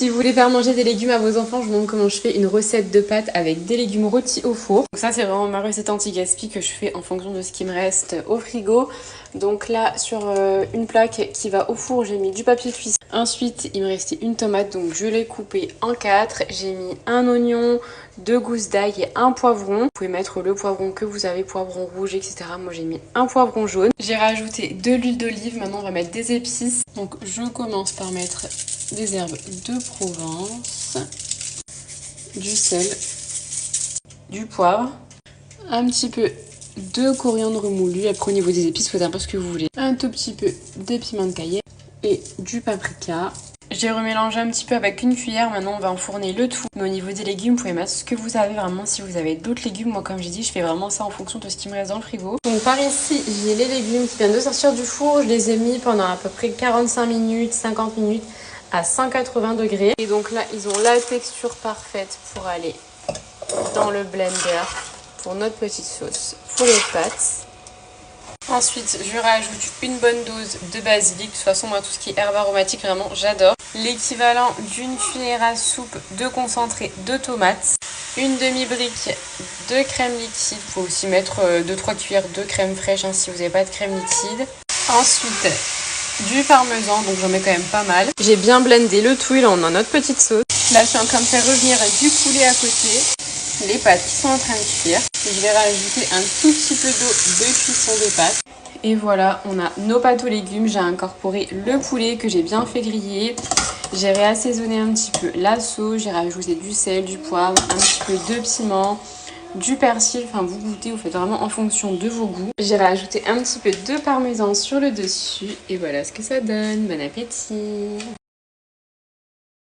Si vous voulez faire manger des légumes à vos enfants, je vous montre comment je fais une recette de pâtes avec des légumes rôtis au four. Donc ça c'est vraiment ma recette anti-gaspi que je fais en fonction de ce qui me reste au frigo. Donc là sur une plaque qui va au four, j'ai mis du papier cuisson. Ensuite il me restait une tomate, donc je l'ai coupée en 4. J'ai mis un oignon, 2 gousses d'ail et un poivron. Vous pouvez mettre le poivron que vous avez, poivron rouge, etc. Moi j'ai mis un poivron jaune. J'ai rajouté de l'huile d'olive, maintenant on va mettre des épices. Donc je commence par mettre des herbes de Provence, du sel, du poivre, un petit peu de coriandre moulu. Après au niveau des épices, vous faites un peu ce que vous voulez. Un tout petit peu de piment de Cayenne et du paprika. J'ai remélangé un petit peu avec une cuillère, maintenant on va enfourner le tout. Mais au niveau des légumes, vous pouvez mettre ce que vous avez vraiment. Si vous avez d'autres légumes, moi comme j'ai dit, je fais vraiment ça en fonction de ce qui me reste dans le frigo. Donc par ici, j'ai les légumes qui viennent de sortir du four. Je les ai mis pendant à peu près 45 minutes, 50 minutes à 180 degrés. Et donc là, ils ont la texture parfaite pour aller dans le blender pour notre petite sauce pour les pâtes. Ensuite, je rajoute une bonne dose de basilic. De toute façon, moi, tout ce qui est herbe aromatique, vraiment, j'adore. L'équivalent d'une cuillère à soupe de concentré de tomates. Une demi-brique de crème liquide. Il faut aussi mettre 2-3 cuillères de crème fraîche hein, si vous n'avez pas de crème liquide. Ensuite, du parmesan, donc j'en mets quand même pas mal. J'ai bien blendé le tout, et là on a notre petite sauce. Là je suis en train de faire revenir du poulet à côté, les pâtes qui sont en train de cuire. Je vais rajouter un tout petit peu d'eau de cuisson des pâtes. Et voilà, on a nos pâtes aux légumes. J'ai incorporé le poulet que j'ai bien fait griller. J'ai réassaisonné un petit peu la sauce, j'ai rajouté du sel, du poivre, un petit peu de piment, du persil, enfin vous goûtez, vous faites vraiment en fonction de vos goûts. J'ai rajouté un petit peu de parmesan sur le dessus et voilà ce que ça donne. Bon appétit!